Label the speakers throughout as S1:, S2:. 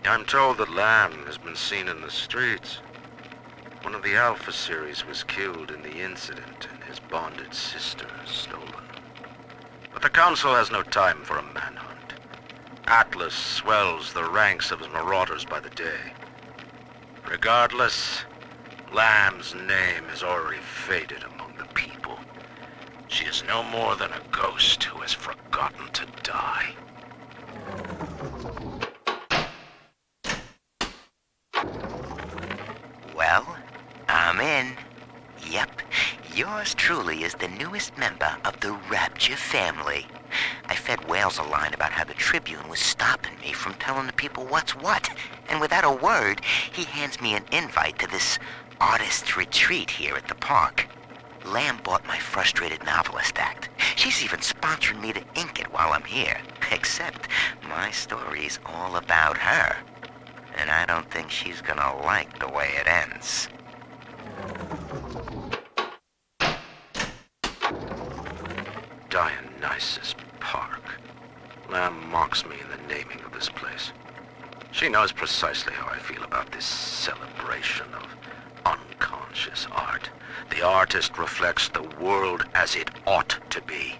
S1: I'm told that Lamb has been seen in the streets. One of the Alpha series was killed in the incident, and his bonded sister stolen. But the Council has no time for a manhunt. Atlas swells the ranks of his marauders by the day. Regardless, Lamb's name has already faded among the people. She is no more than a ghost who has forgotten to die.
S2: Well, I'm in. Yep, yours truly is the newest member of the Rapture family. I fed Wales a line about how the Tribune was stopping me from telling the people what's what, and without a word, he hands me an invite to this artist's retreat here at the park. Lamb bought my Frustrated Novelist Act. She's even sponsoring me to ink it while I'm here, except my story's all about her. And I don't think she's gonna like the way it ends.
S1: Dionysus Park. Lamb mocks me in the naming of this place. She knows precisely how I feel about this celebration of unconscious art. The artist reflects the world as it ought to be,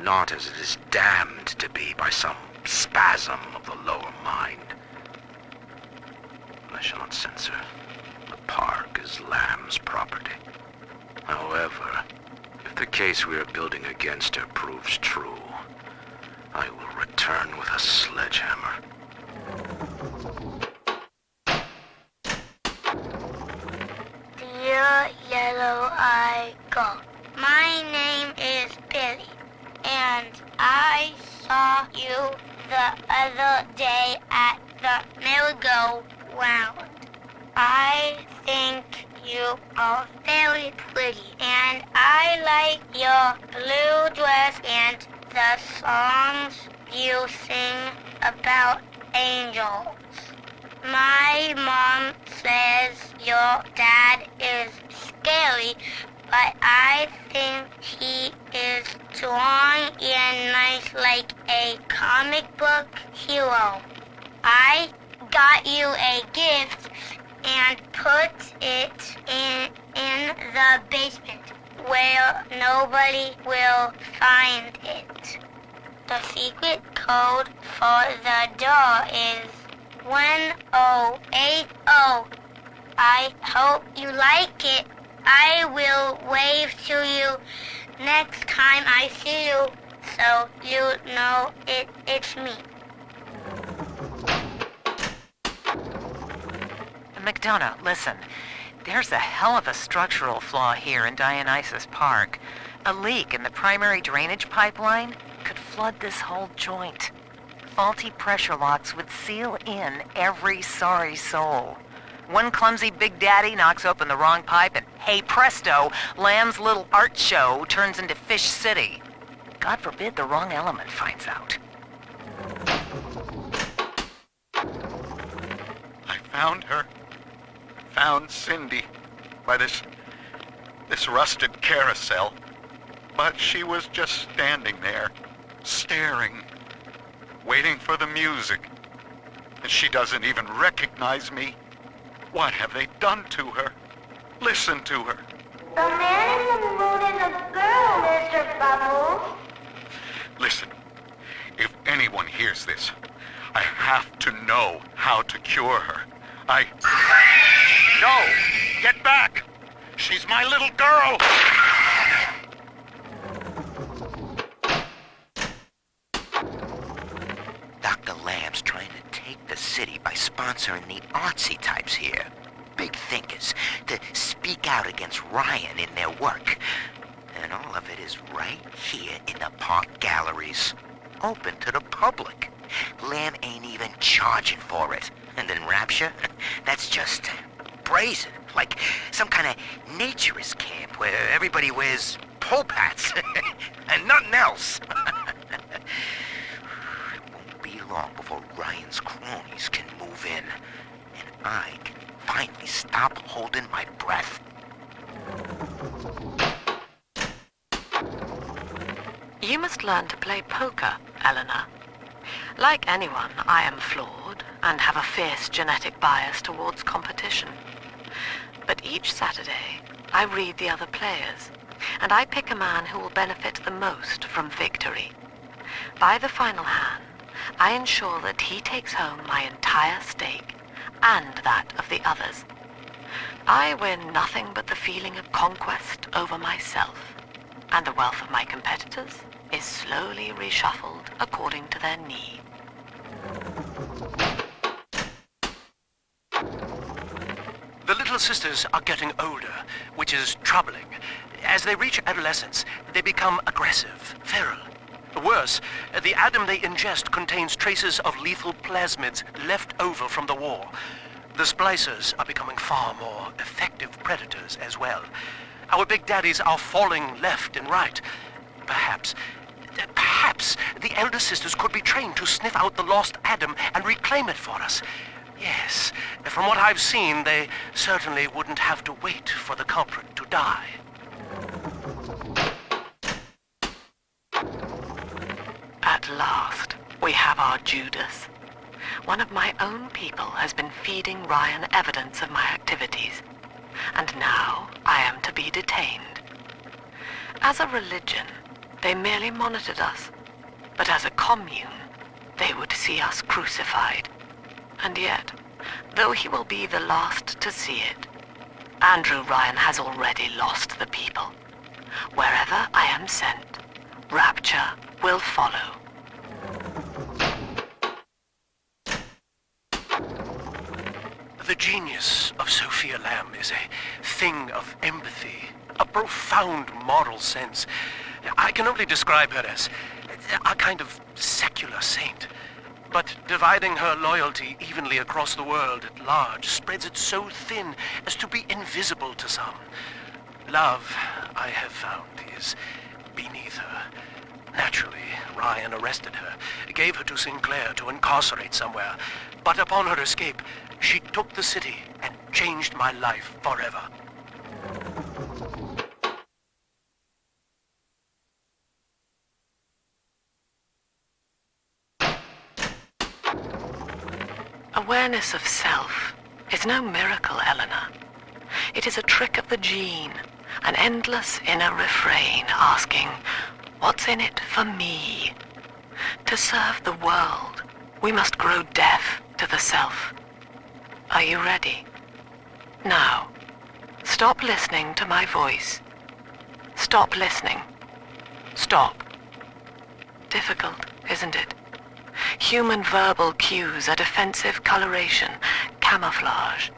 S1: not as it is damned to be by some spasm of the lower mind. I shall not censor. The park is Lamb's property. However, if the case we are building against her proves true, I will return with a sledgehammer.
S3: Dear Yellow-Eye Gull, my name is Billy, and I saw you the other day at the merry-go-round. I think you are very pretty, and I like your blue dress and the songs you sing about angels. My mom says your dad is scary, but I think he is strong and nice like a comic book hero. I got you a gift and put it in the basement where nobody will find it. The secret code for the door is 1080. I hope you like it. I will wave to you next time I see you, so you know it's me.
S4: McDonough, listen. There's a hell of a structural flaw here in Dionysus Park. A leak in the primary drainage pipeline could flood this whole joint. Faulty pressure locks would seal in every sorry soul. One clumsy Big Daddy knocks open the wrong pipe and, hey presto, Lamb's little art show turns into Fish City. God forbid the wrong element finds out.
S5: I found her. Found Cindy by this rusted carousel. But she was just standing there, staring, waiting for the music. And she doesn't even recognize me. What have they done to her? Listen to her.
S3: The man in the moon is a girl, Mr. Bubbles.
S5: Listen, if anyone hears this, I have to know how to cure her. No! Get back! She's my little girl!
S2: Dr. Lamb's trying to take the city by sponsoring the artsy types here. Big thinkers, to speak out against Ryan in their work. And all of it is right here in the park galleries. Open to the public. Lamb ain't even charging for it. And then Rapture? That's just brazen. Like some kind of naturist camp where everybody wears pulp hats. And nothing else. It won't be long before Ryan's cronies can move in. And I can finally stop holding my breath.
S4: You must learn to play poker, Eleanor. Like anyone, I am flawed, and have a fierce genetic bias towards competition. But each Saturday, I read the other players, and I pick a man who will benefit the most from victory. By the final hand, I ensure that he takes home my entire stake, and that of the others. I win nothing but the feeling of conquest over myself, and the wealth of my competitors is slowly reshuffled according to their need.
S6: The little sisters are getting older, which is troubling. As they reach adolescence, they become aggressive, feral. Worse, the Adam they ingest contains traces of lethal plasmids left over from the war. The splicers are becoming far more effective predators as well. Our big daddies are falling left and right. Perhaps the elder sisters could be trained to sniff out the lost Adam and reclaim it for us. Yes, from what I've seen, they certainly wouldn't have to wait for the culprit to die.
S4: At last, we have our Judas. One of my own people has been feeding Ryan evidence of my activities, and now I am to be detained. As a religion, they merely monitored us, but as a commune, they would see us crucified. And yet, though he will be the last to see it, Andrew Ryan has already lost the people. Wherever I am sent, rapture will follow.
S6: The genius of Sophia Lamb is a thing of empathy, a profound moral sense. I can only describe her as a kind of secular saint. But dividing her loyalty evenly across the world at large spreads it so thin as to be invisible to some. Love, I have found, is beneath her. Naturally, Ryan arrested her, gave her to Sinclair to incarcerate somewhere. But upon her escape, she took the city and changed my life forever.
S4: Awareness of self is no miracle, Eleanor. It is a trick of the gene, an endless inner refrain asking, what's in it for me? To serve the world, we must grow deaf to the self. Are you ready? Now, stop listening to my voice. Stop listening. Stop. Difficult, isn't it? Human verbal cues are defensive coloration, camouflage.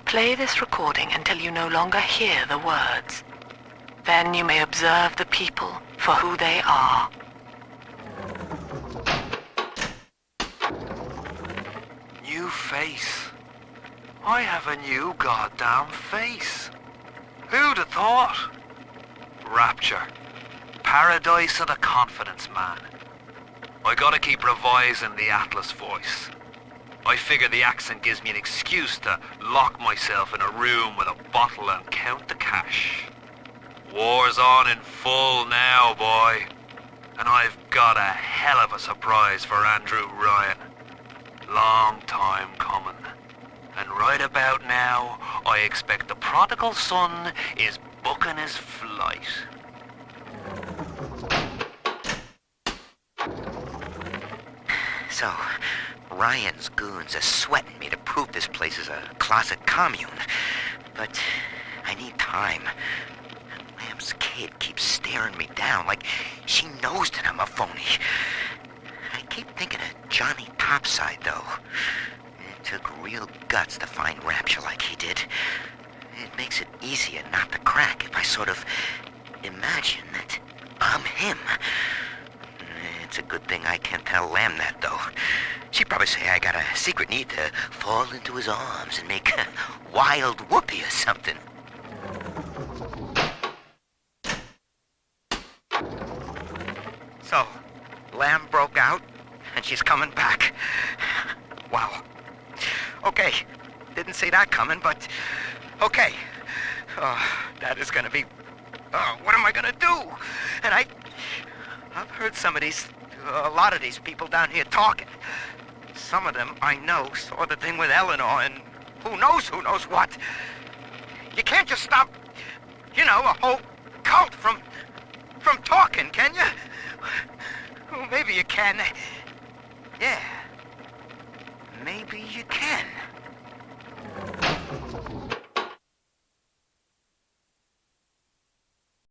S4: Play this recording until you no longer hear the words. Then you may observe the people for who they are.
S7: New face. I have a new goddamn face. Who'd have thought? Rapture. Paradise of the confidence man. I gotta keep revising the Atlas voice. I figure the accent gives me an excuse to lock myself in a room with a bottle and count the cash. War's on in full now, boy. And I've got a hell of a surprise for Andrew Ryan. Long time coming. And right about now, I expect the prodigal son is booking his flight.
S2: So, Ryan's goons are sweating me to prove this place is a closet commune. But I need time. And Lamb's kid keeps staring me down like she knows that I'm a phony. I keep thinking of Johnny Topside, though. It took real guts to find Rapture like he did. It makes it easier not to crack if I sort of imagine that I'm him. It's a good thing I can't tell Lamb that, though. She'd probably say I got a secret need to fall into his arms and make a wild whoopee or something. So, Lamb broke out, and she's coming back. Wow. Okay, didn't see that coming, but okay. That is gonna be... what am I gonna do? And I've heard a lot of these people down here talking.
S7: some of them I know saw the thing with Eleanor and who knows what. You can't just stop, a whole cult from talking, can you? Well, maybe you can. Yeah. Maybe you can.